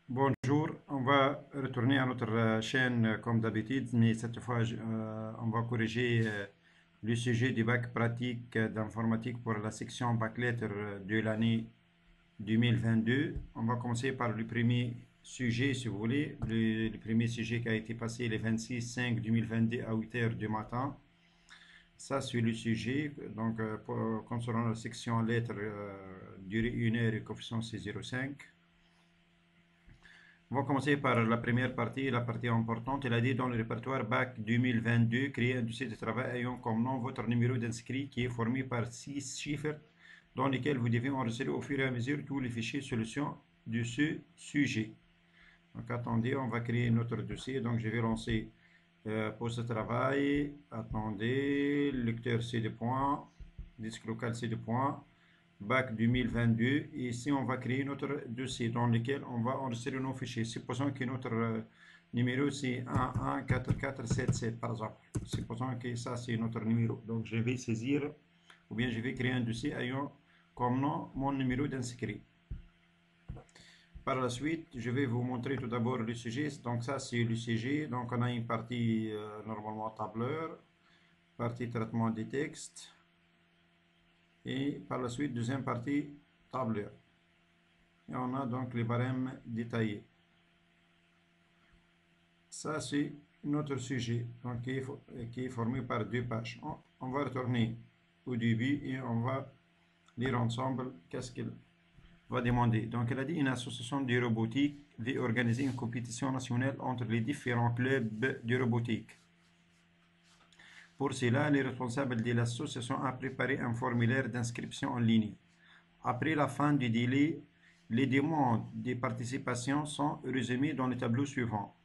Bonjour, on va retourner à notre chaîne comme d'habitude, mais cette fois on va corriger le sujet du bac pratique d'informatique pour la section bac lettres de l'année 2022. On va commencer par le premier sujet si vous voulez, le premier sujet qui a été passé le 26/5/2022 à 8 heures du matin. Ça c'est le sujet, donc concernant la section lettres, durée 1 heure et coefficient c'est 0,5. On va commencer par la première partie, la partie importante. Il a dit dans le répertoire BAC 2022, créer un dossier de travail ayant comme nom votre numéro d'inscrit qui est formé par 6 chiffres dans lesquels vous devez enregistrer au fur et à mesure tous les fichiers solutions de ce sujet. Donc attendez, on va créer notre dossier. Donc je vais lancer poste de travail. Attendez, lecteur C2 points, disque local C2 points. BAC 2022. Et ici, on va créer notre dossier dans lequel on va enregistrer nos fichiers. Supposons que notre numéro c'est 114477 par exemple. Supposons que ça c'est notre numéro. Donc je vais saisir ou bien je vais créer un dossier ayant comme nom mon numéro d'inscrit. Par la suite, je vais vous montrer tout d'abord le sujet. Donc ça c'est le sujet. Donc on a une partie normalement tableur, partie traitement des textes. Et par la suite, deuxième partie, tableur. Et on a donc les barèmes détaillés. Ça, c'est notre sujet, donc qui est formé par deux pages. On va retourner au début et on va lire ensemble qu'est-ce qu'il va demander. Donc, elle a dit une association de robotique veut organiser une compétition nationale entre les différents clubs de robotique. Pour cela, les responsables de l'association ont préparé un formulaire d'inscription en ligne. Après la fin du délai, les demandes de participation sont résumées dans le tableau suivant.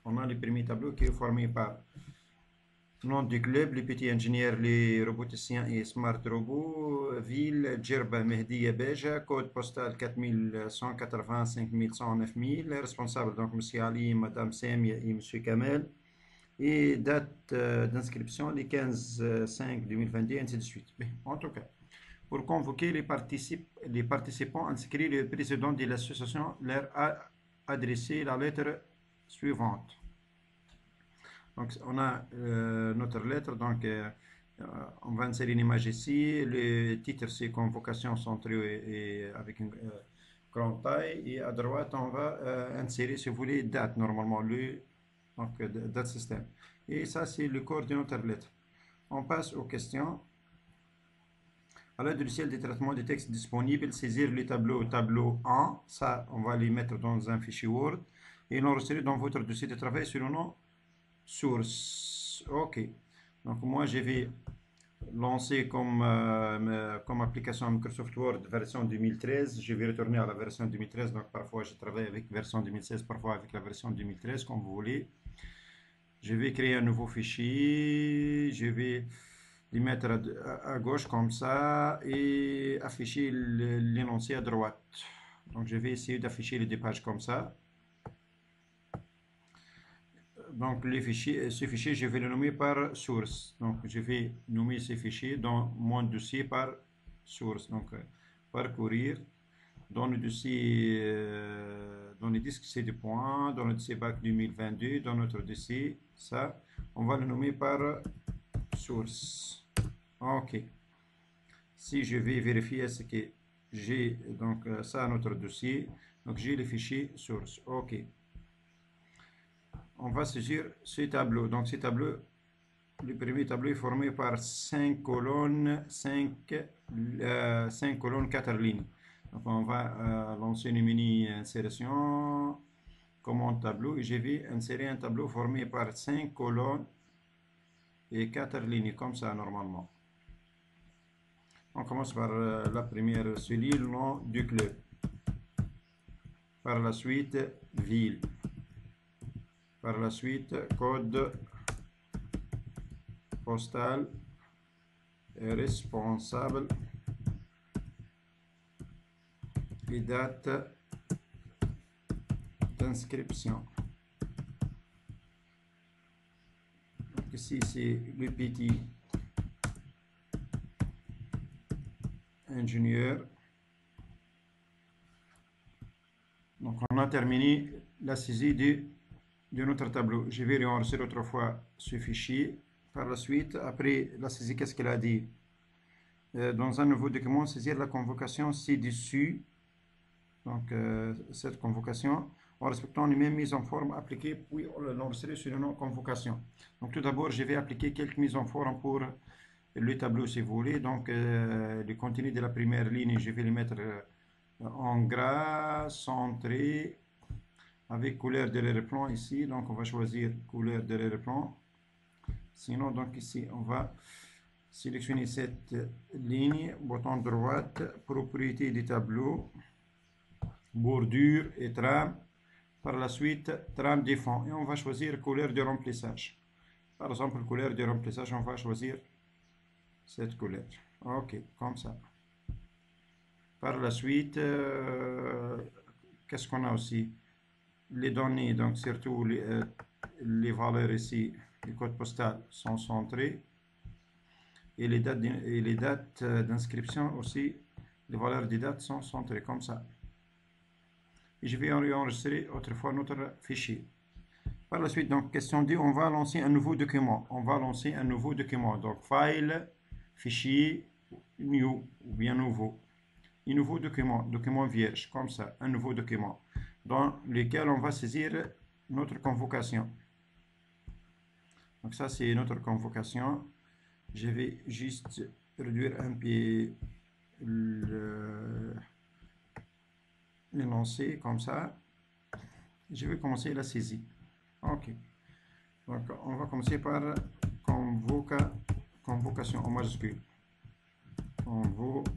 On a le premier tableau qui est formé par nom du club, les petits ingénieurs, les roboticiens et smart robots, ville, Djerba Mehdiya Beja, code postal 4180 5100 9000, responsable donc M. Ali, Mme Samia et M. Kamel, et date d'inscription les 15/5/2022, ainsi de suite. Mais, en tout cas, pour convoquer les participants inscrits, le président de l'association leur a adressé la lettre suivante. Donc, on a notre lettre, donc on va insérer une image ici. Le titre, c'est convocation centrée et avec une grande taille. Et à droite, on va insérer, si vous voulez, date, normalement, donc date système. Et ça, c'est le corps de notre lettre. On passe aux questions. À l'aide du logiciel de traitement des textes disponible, saisir les tableau 1, ça on va les mettre dans un fichier Word et l'enregistrer dans votre dossier de travail sur le nom source. Ok, donc moi je vais lancer comme application Microsoft Word version 2013, je vais retourner à la version 2013, donc parfois je travaille avec version 2016, parfois avec la version 2013, comme vous voulez. Je vais créer un nouveau fichier, je vais les mettre à gauche comme ça et afficher l'énoncé à droite. Donc je vais essayer d'afficher les deux pages comme ça. Donc ce fichier, je vais le nommer par source. Donc je vais nommer ce fichier dans mon dossier par source. Donc parcourir dans le dossier, dans le disque C2 points, dans le dossier BAC 2022, dans notre dossier, ça, on va le nommer par source. Ok. Si je vais vérifier ce que j'ai, donc ça notre dossier, donc j'ai le fichier source. Ok. On va saisir ce tableau. Donc ce tableau, le premier tableau est formé par 5 colonnes, 5 colonnes, 4 lignes. Donc on va lancer une mini insertion, commande tableau, et je vais insérer un tableau formé par 5 colonnes et 4 lignes, comme ça normalement. On commence par la première, celui le nom du club. Par la suite, ville. Par la suite, code postal, responsable et date d'inscription. Ici, c'est le petit ingénieur. Donc on a terminé la saisie de notre tableau. Je vais réenregistrer autrefois ce fichier. Par la suite, après la saisie, qu'est-ce qu'elle a dit? Dans un nouveau document, saisir la convocation ci-dessus. Donc, cette convocation, en respectant les mêmes mises en forme appliquées, puis l'enregistrer sur le nom convocation. Donc, tout d'abord, je vais appliquer quelques mises en forme pour le tableau, si vous voulez. Donc, le contenu de la première ligne, je vais le mettre en gras, centré, avec couleur de l'arrière-plan ici. Donc, on va choisir couleur de l'arrière-plan. Sinon, donc ici, on va sélectionner cette ligne, bouton droite, propriété du tableau, bordure et trame. Par la suite, trame de fond. Et on va choisir couleur de remplissage. Par exemple, couleur de remplissage, on va choisir cette couleur. OK, comme ça. Par la suite, qu'est-ce qu'on a aussi? Les données, donc surtout les valeurs ici, les codes postaux sont centrés. Et les dates d'inscription aussi, les valeurs des dates sont centrées comme ça. Et je vais enregistrer autrefois notre fichier. Par la suite, donc question 2, on va lancer un nouveau document. On va lancer un nouveau document. Donc file, fichier, new ou bien nouveau. Un nouveau document, document vierge, comme ça, un nouveau document, dans lequel on va saisir notre convocation. Donc ça, c'est notre convocation. Je vais juste réduire un peu l'énoncé, comme ça. Je vais commencer la saisie. OK. Donc, on va commencer par convocation en majuscule. Convocation.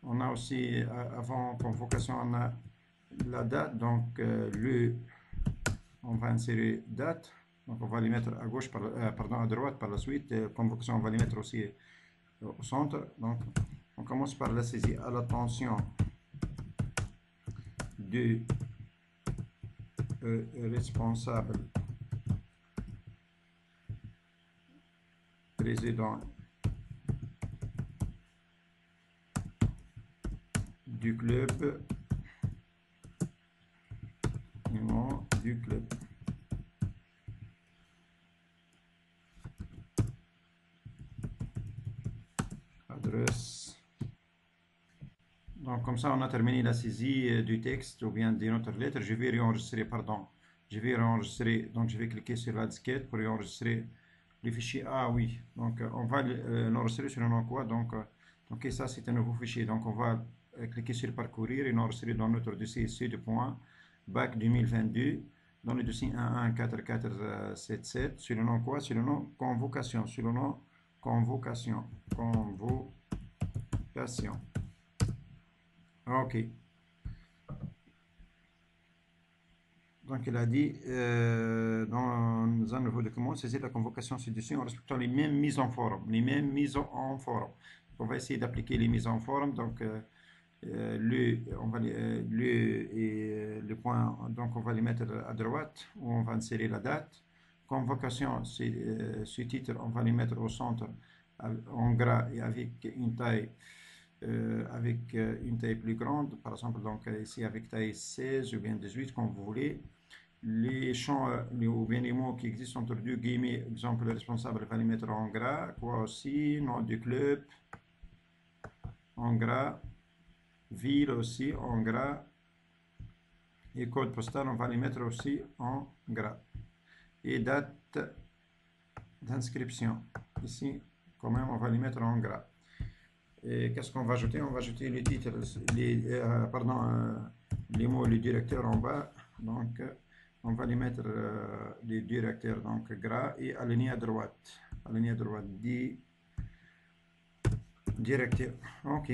On a aussi, avant convocation, on a la date. Donc, on va insérer date. Donc, on va les mettre à gauche, pardon, à droite par la suite. Convocation, on va les mettre aussi au centre. Donc, on commence par la saisie à l'attention du responsable président du club, nom du club. Adresse. Donc, comme ça, on a terminé la saisie du texte ou bien de notre lettre. Je vais réenregistrer, pardon. Je vais réenregistrer. Donc, je vais cliquer sur la disquette pour réenregistrer le fichier. Ah oui. Donc, on va l'enregistrer sur le nom quoi. Donc, ça, c'est un nouveau fichier. Donc, on va cliquer sur parcourir et l'enregistrer dans notre dossier C2.bac 2022 dans le dossier 114477 sur le nom quoi? Sur le nom convocation. Sur le nom convocation. Convocation. OK. Donc, il a dit dans un nouveau document, saisir la convocation ci-dessus en respectant les mêmes mises en forme. Les mêmes mises en forme. On va essayer d'appliquer les mises en forme. Donc, le point, donc on va les mettre à droite où on va insérer la date. Convocation, ce titre, on va les mettre au centre en gras et avec une taille plus grande, par exemple donc ici avec taille 16 ou bien 18 comme vous voulez. Les champs ou bien les mots qui existent entre deux guillemets, exemple le responsable va les mettre en gras, quoi aussi, nom du club en gras, ville aussi en gras, et code postal on va les mettre aussi en gras, et date d'inscription ici quand même on va les mettre en gras. Et qu'est-ce qu'on va ajouter? On va ajouter les titres, les mots, les directeurs en bas. Donc, on va les mettre les directeurs donc gras et alignés à droite. Alignés à droite, directeur. OK.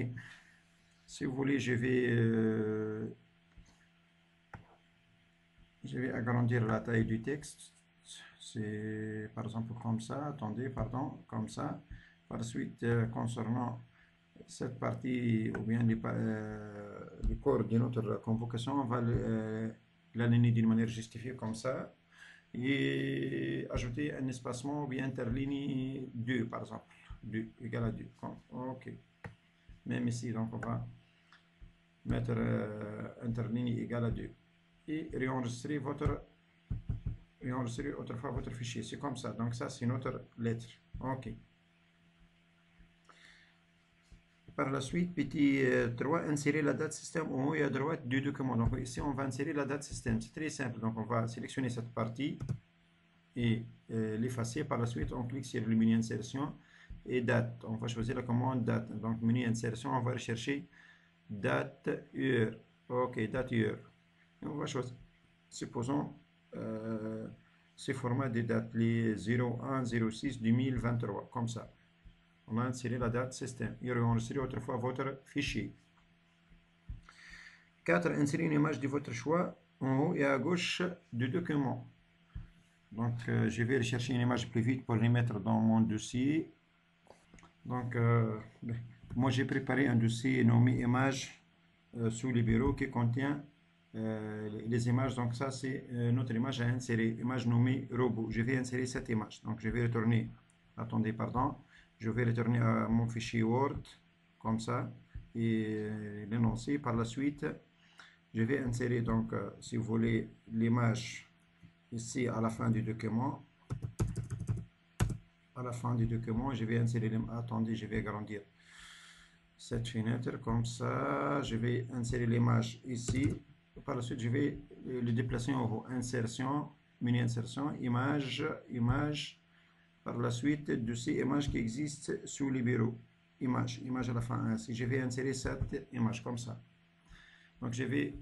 Si vous voulez, je vais agrandir la taille du texte. C'est par exemple comme ça. Attendez, pardon, comme ça. Par la suite, concernant cette partie ou bien le corps de notre convocation, on va l'aligner d'une manière justifiée comme ça et ajouter un espacement ou bien interligne 2 par exemple, 2 égale à 2. OK. Même ici, donc on va mettre interligne égale à 2 et réenregistrer autrefois votre fichier. C'est comme ça. Donc ça, c'est notre lettre. OK. Par la suite, petit 3, insérer la date système en haut et à droite du document. Donc ici, on va insérer la date système. C'est très simple. Donc on va sélectionner cette partie et l'effacer. Par la suite, on clique sur le menu insertion et date. On va choisir la commande date. Donc menu insertion, on va rechercher date heure. OK, date heure. Et on va choisir, supposons, ce format des dates, les 01-06-2023, comme ça. On a inséré la date système et enregistré autrefois votre fichier. 4. Insérer une image de votre choix en haut et à gauche du document. Donc, je vais rechercher une image plus vite pour les mettre dans mon dossier. Donc, moi j'ai préparé un dossier nommé images sous Libero qui contient les images. Donc, ça c'est notre image à insérer, image nommée robot. Je vais insérer cette image. Donc, je vais retourner, attendez, pardon. Je vais retourner à mon fichier Word, comme ça, et l'énoncer. Par la suite, je vais insérer, donc, si vous voulez, l'image ici à la fin du document. À la fin du document, je vais insérer l'image. Attendez, je vais agrandir cette fenêtre, comme ça. Je vais insérer l'image ici. Par la suite, je vais le déplacer en haut. Insertion, menu insertion, image, image. Par la suite, de ces images qui existent sous Libero. Image à la fin. Ainsi, je vais insérer cette image comme ça. Donc, je vais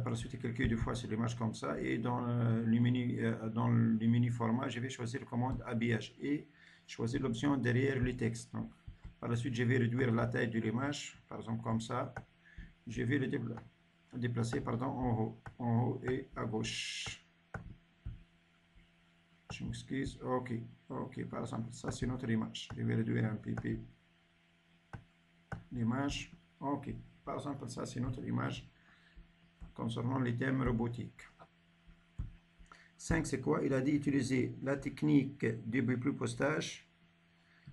par la suite cliquer deux fois sur l'image comme ça. Et dans le menu format, je vais choisir la commande habillage et choisir l'option derrière le texte. Donc, par la suite, je vais réduire la taille de l'image, par exemple comme ça. Je vais le déplacer en haut et à gauche. Je m'excuse. OK, par exemple, ça c'est notre image. Je vais réduire un peu l'image. OK, par exemple, ça c'est notre image concernant les thèmes robotiques. 5, c'est quoi? Il a dit utiliser la technique du postage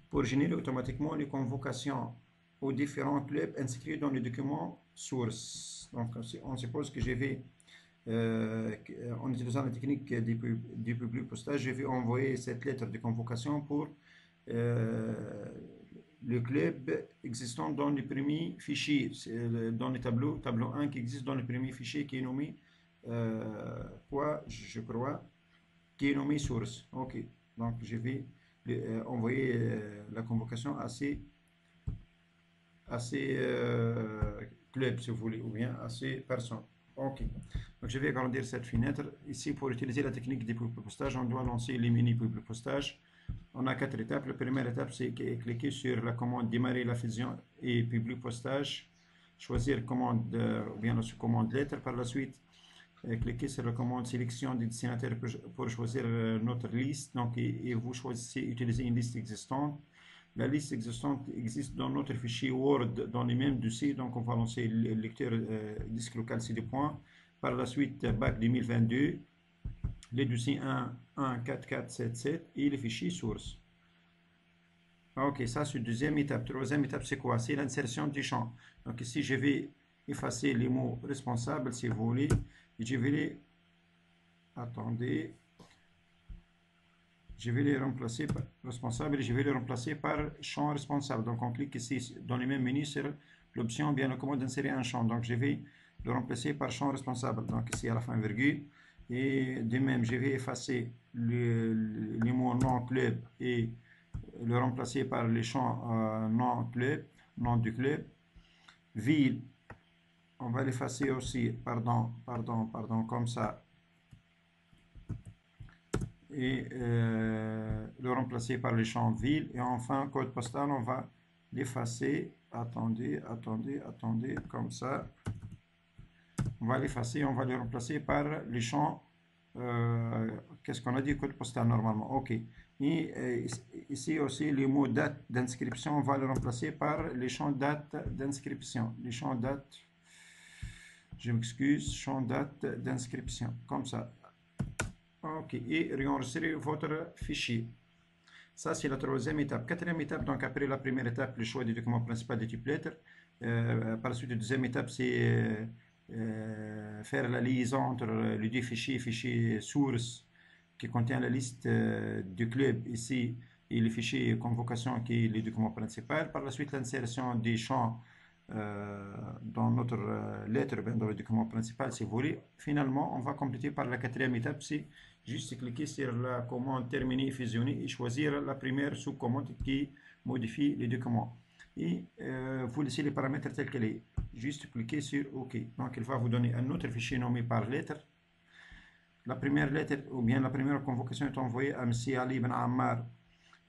pour générer automatiquement les convocations aux différents clubs inscrits dans le document source. Donc, on suppose que je vais en utilisant la technique du public postage, je vais envoyer cette lettre de convocation pour le club existant dans le premier fichier, dans le tableau 1 qui existe dans le premier fichier qui est nommé je crois, qui est nommé source. OK, donc je vais envoyer la convocation à ces clubs, si vous voulez, ou bien à ces personnes. OK. Donc, je vais agrandir cette fenêtre. Ici, pour utiliser la technique du public postage, on doit lancer les mini public postage. On a 4 étapes. La première étape, c'est cliquer sur la commande démarrer la fusion et public postage. Choisir commande ou bien la sous-commande lettre. Par la suite, cliquez sur la commande sélection des destinataires pour choisir notre liste. Donc, et vous choisissez utiliser une liste existante. La liste existante existe dans notre fichier Word dans les mêmes dossiers. Donc, on va lancer le lecteur disque local CD points. Par la suite, BAC 2022, les dossiers 1.1.4.4.7.7 et les fichiers source. OK, ça c'est la deuxième étape. Troisième étape, c'est quoi? C'est l'insertion du champ. Donc, ici, je vais effacer les mots responsables, si vous voulez. Et je vais les... Attendez. Je vais les remplacer par responsable et je vais les remplacer par champ responsable. Donc, on clique ici dans le même menu sur l'option bien la commande d'insérer un champ. Donc, je vais le remplacer par champ responsable. Donc, ici à la fin, virgule. Et de même, je vais effacer les mots non club et le remplacer par les champs non club, nom du club. Ville, on va l'effacer aussi, pardon, comme ça. Et le remplacer par les champs ville. Et enfin, code postal, on va l'effacer. Attendez, comme ça. On va l'effacer, on va le remplacer par les champs. Qu'est-ce qu'on a dit? Code postal normalement. OK. Et ici aussi, les mots date d'inscription, on va le remplacer par les champs date d'inscription. Les champs date, je m'excuse, champ date d'inscription. Comme ça. OK, et réenregistrer votre fichier. Ça, c'est la troisième étape. Quatrième étape, donc après la première étape, le choix du document principal de type lettre. Par la suite, la deuxième étape, c'est faire la liaison entre les deux fichiers, fichier source qui contient la liste du club ici et le fichier convocation qui est le document principal. Par la suite, l'insertion des champs dans notre lettre, dans le document principal si vous voulez. Finalement, on va compléter par la quatrième étape, c'est juste cliquer sur la commande terminer, fusionner et choisir la première sous-commande qui modifie les documents. Et vous laissez les paramètres tels qu'elle est. Juste cliquer sur OK. Donc, il va vous donner un autre fichier nommé par lettre. La première lettre ou bien la première convocation est envoyée à M. Ali Ben Ammar,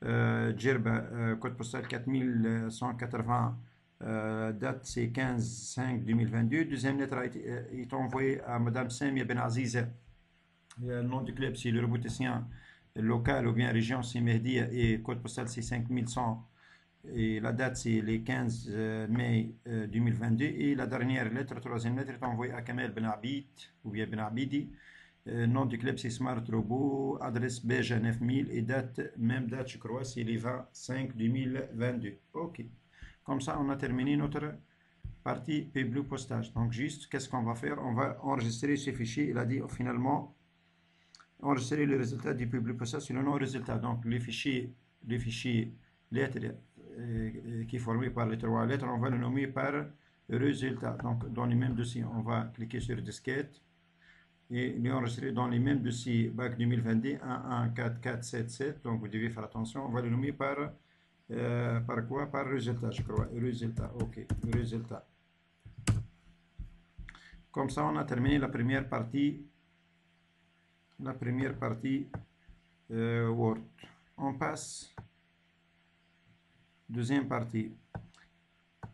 Djerba, code postal 4180. Date c'est 15/5/2022. Deuxième lettre est envoyée à Madame Samia Ben Aziza. Le nom du club c'est le roboticien local ou bien région c'est Mehdia et code postal c'est 5100. Et la date c'est le 15 mai 2022. Et la dernière lettre, troisième lettre, est envoyée à Kamel Ben Abid ou bien Ben Abidi. Nom du club c'est Smart Robot, adresse Beja 9000 et date, même date je crois, c'est le 20/5/2022. Ok. Comme ça, on a terminé notre partie Pblue postage. Donc, juste, qu'est-ce qu'on va faire? On va enregistrer ce fichier. Il a dit finalement, enregistrer le résultat du Pblue postage sur le nom résultat. Donc, le fichier lettre qui est formé par les trois lettres, on va le nommer par résultat. Donc, dans les mêmes dossiers, on va cliquer sur disquette et l'enregistrer dans les mêmes dossiers BAC 2022 114477. Donc, vous devez faire attention. On va le nommer par quoi? Par résultat, je crois. Résultat, ok. Résultat. Comme ça, on a terminé la première partie. Word. On passe. Deuxième partie.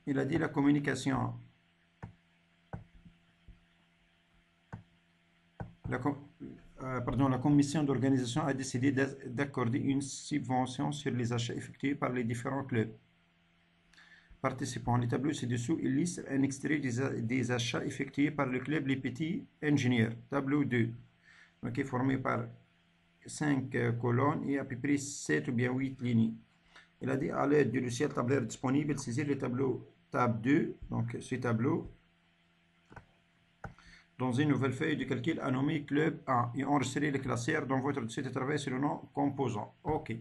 Il a dit la communication. La commission d'organisation a décidé d'accorder une subvention sur les achats effectués par les différents clubs participants. Les tableaux ci-dessous illustrent un extrait des achats effectués par le club Les Petits Ingénieurs. Tableau 2, okay, formé par 5 colonnes et à peu près 7 ou bien 8 lignes. Il a dit à l'aide du logiciel tableur disponible, saisir le tableau tab 2, donc ce tableau, dans une nouvelle feuille de calcul à nommer club 1 et enregistrer le classeur dans votre dossier de travail sur le nom composant. OK.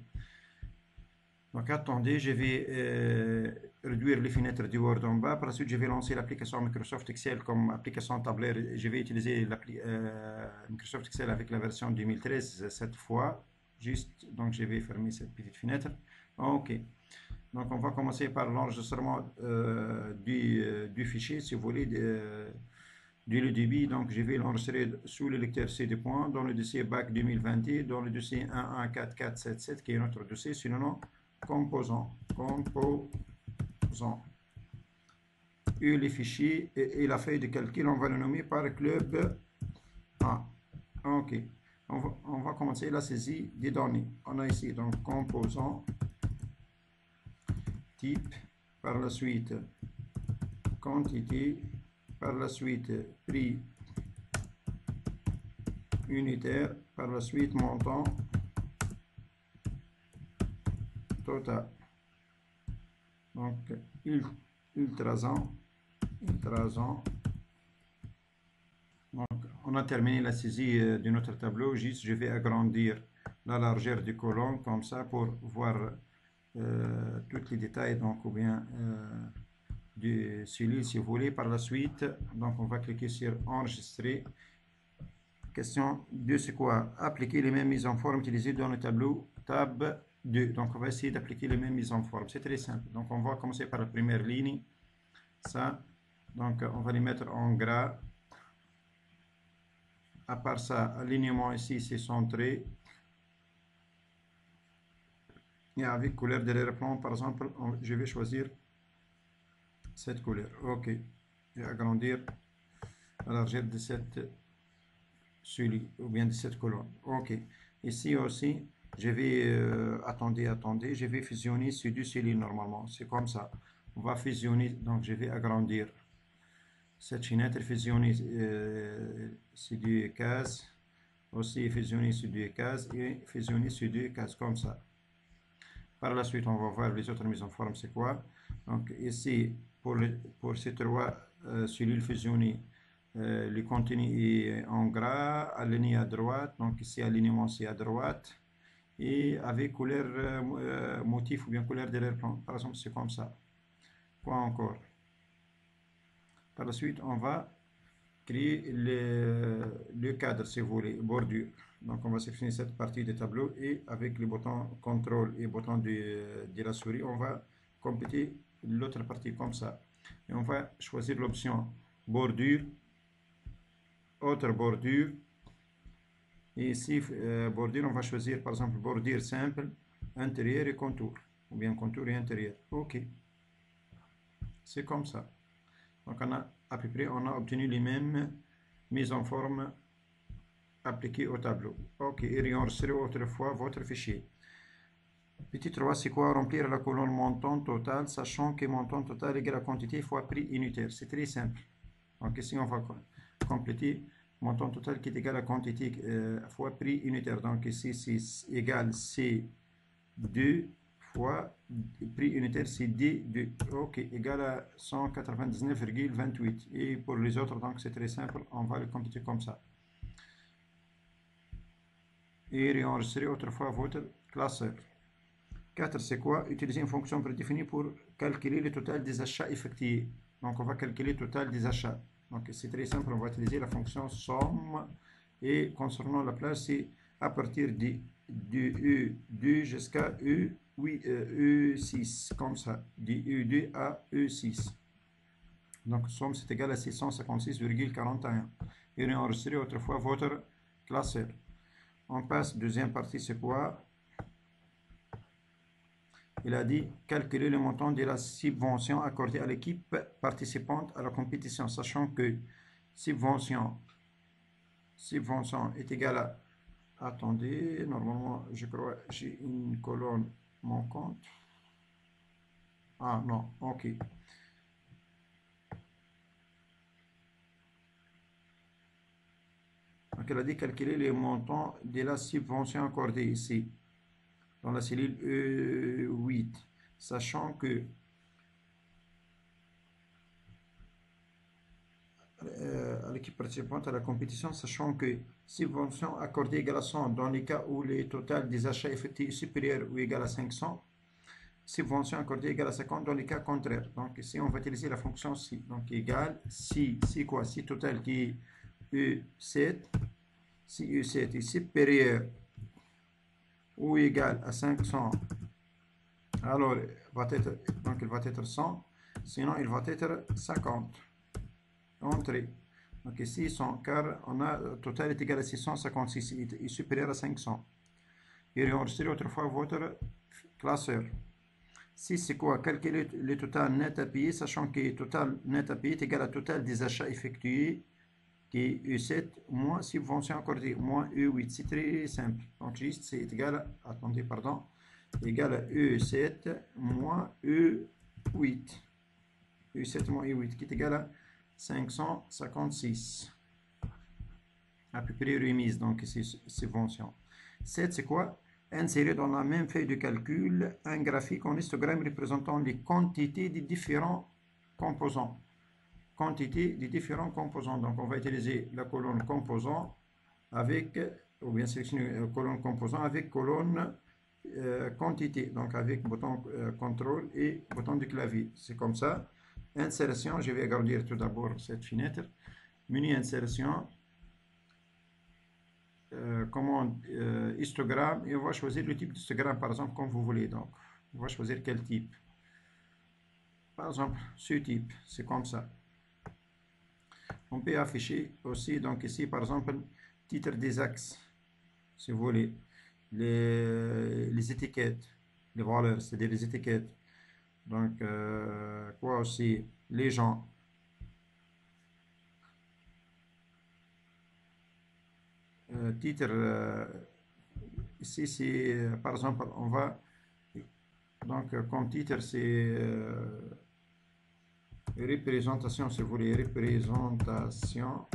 Donc attendez, je vais réduire les fenêtres du Word en bas. Par la suite, je vais lancer l'application Microsoft Excel comme application tableur. Je vais utiliser Microsoft Excel avec la version 2013 cette fois. Juste, donc je vais fermer cette petite fenêtre. OK. Donc on va commencer par l'enregistrement du fichier, si vous voulez, le débit. Donc je vais l'enregistrer sous le lecteur CD points dans le dossier BAC 2020, dans le dossier 114477 qui est notre dossier sur le nom composant. Et les fichiers et la feuille de calcul, on va le nommer par club 1. OK. On va commencer la saisie des données. On a ici donc composant, type, par la suite quantité, par la suite prix unitaire, par la suite montant total. Donc ultrason. Donc on a terminé la saisie de notre tableau. Juste je vais agrandir la largeur du colonne comme ça pour voir tous les détails, donc ou bien du celui si vous voulez. Par la suite, donc on va cliquer sur enregistrer. Question 2, c'est quoi? Appliquer les mêmes mises en forme utilisées dans le tableau tab 2. Donc on va essayer d'appliquer les mêmes mises en forme. C'est très simple. Donc on va commencer par la première ligne. Ça, donc on va les mettre en gras. À part ça, alignement ici c'est centré. Et avec couleur derrière-plan, par exemple, je vais choisir cette couleur. OK. Et agrandir la largeur de cette celui ou bien de cette colonne. OK. Ici aussi, je vais attendez, je vais fusionner ces deux cellules normalement. C'est comme ça. On va fusionner, donc je vais agrandir cette fenêtre, fusionner ces deux cases, aussi fusionner ces deux cases et fusionner ces deux cases comme ça. Par la suite, on va voir les autres mises en forme, c'est quoi. Donc ici, pour ces trois cellules fusionnées, le contenu est en gras, aligné à droite, donc ici alignement c'est à droite, et avec couleur motif ou bien couleur de l'air plan. Par exemple, c'est comme ça. Quoi encore? Par la suite, on va créer le cadre, si vous voulez, bordure. Donc, on va sélectionner cette partie du tableau et avec les boutons CTRL et bouton de la souris, on va compléter l'autre partie comme ça. Et on va choisir l'option bordure, autre bordure. Et ici, bordure, on va choisir par exemple bordure simple, intérieur et contour. Ou bien contour et intérieur. OK. C'est comme ça. Donc, on a à peu près, on a obtenu les mêmes mises en forme appliquées au tableau. OK. Et réenregistrer autrefois votre fichier. Petit 3, c'est quoi? Remplir la colonne montant total, sachant que montant total égale à quantité fois prix unitaire. C'est très simple. Donc ici, on va compléter montant total qui est égal à quantité fois prix unitaire. Donc ici, c'est égal C2 fois prix unitaire, c'est D2. OK, égal à 199,28. Et pour les autres, donc c'est très simple, on va le compléter comme ça. Et réenregistrer autrefois votre classeur. 4, c'est quoi? Utiliser une fonction prédéfinie pour calculer le total des achats effectués. Donc, on va calculer le total des achats. Donc, c'est très simple, on va utiliser la fonction somme. Et concernant la place, c'est à partir de E2 jusqu'à E6, comme ça, de E2 à E6. Donc, somme, c'est égal à 656,41. Et réenregistrer autrefois votre classeur. On passe, deuxième partie, c'est quoi? Il a dit calculer le montant de la subvention accordée à l'équipe participante à la compétition, sachant que subvention est égale à... Attendez, normalement, je crois j'ai une colonne manquante. Ah non, ok. Donc, elle a dit calculer le montant de la subvention accordée ici, dans la cellule E8, sachant que à l'équipe participante à la compétition, sachant que subvention accordée égale à 100 dans les cas où le total des achats effectués est supérieur ou égal à 500, subvention accordée égale à 50 dans les cas contraires. Donc ici, on va utiliser la fonction si. Donc égal, si, c'est quoi? Si total qui est E7, si E7 est supérieur ou égal à 500, alors il va être 100, sinon il va être 50. Entrée. Donc ici, car on a total est égal à 656, il est supérieur à 500. Et réenregistrer autrefois votre classeur. 6, c'est quoi? Calculer le total net à payer, sachant que le total net à payer est égal à total des achats effectués, qui est E7 moins subvention accordée, moins E8. C'est très simple. Donc juste, c'est égal à, attendez, pardon, égal à E7 moins E8. E7 moins E8, qui est égal à 556. À peu près remise, donc c'est subvention. 7, c'est quoi? Insérer dans la même feuille de calcul un graphique en histogramme représentant les quantités des différents composants. Quantité des différents composants. Donc on va utiliser la colonne composant avec, ou bien sélectionner colonne composant avec colonne quantité. Donc avec bouton contrôle et bouton du clavier. C'est comme ça. Insertion, je vais agrandir tout d'abord cette fenêtre. Menu insertion, commande histogramme, et on va choisir le type d'histogramme, par exemple, comme vous voulez. Donc, on va choisir quel type. Par exemple, ce type, c'est comme ça. On peut afficher aussi, donc ici, par exemple, titre des axes, si vous voulez, les étiquettes, les valeurs, c'est-à-dire les étiquettes. Donc, quoi aussi? Les gens. Titre, ici, c'est, par exemple, on va, donc, comme titre, c'est représentation, si vous voulez, représentation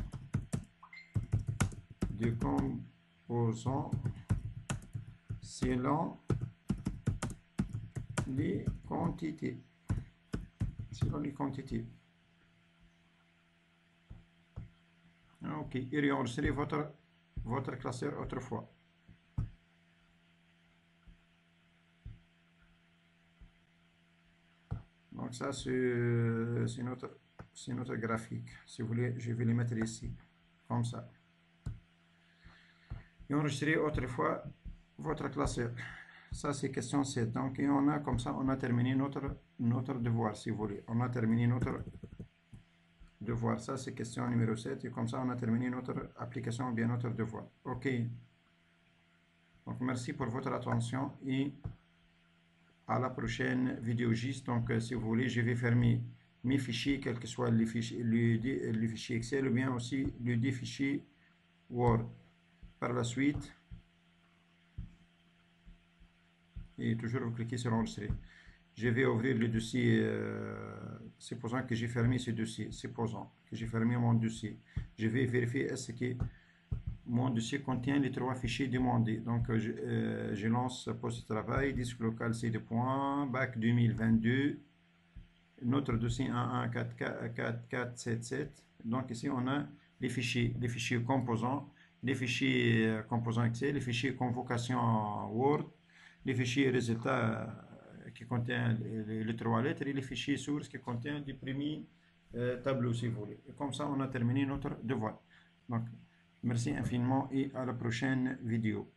de composants selon les quantités. selon les quantités. Ok, et réenregistrer votre classeur autrefois. Donc ça, c'est notre graphique. Si vous voulez, je vais les mettre ici, comme ça. Et enregistrer autrefois votre classeur. Ça, c'est question 7. Donc, et on a comme ça, on a terminé notre devoir, si vous voulez. On a terminé notre devoir. Ça, c'est question numéro 7. Et comme ça, on a terminé notre application, bien notre devoir. OK. Donc, merci pour votre attention et à la prochaine vidéo GIS. Donc, si vous voulez, je vais fermer mes fichiers, quels que soient les fichiers, les fichiers Excel ou bien aussi les fichiers Word. Par la suite, et toujours vous cliquez sur enregistrer. Je vais ouvrir le dossier, supposant que j'ai fermé ce dossier, supposant que j'ai fermé mon dossier. Je vais vérifier est-ce que mon dossier contient les 3 fichiers demandés. Donc, je lance poste de travail, disque local C2 points, bac 2022, notre dossier 114477. Donc, ici, on a les fichiers composants, les fichiers composants Excel, les fichiers convocation Word, les fichiers résultats qui contiennent les 3 lettres et les fichiers sources qui contiennent les premiers tableaux, si vous voulez. Et comme ça, on a terminé notre devoir. Donc, merci infiniment et à la prochaine vidéo.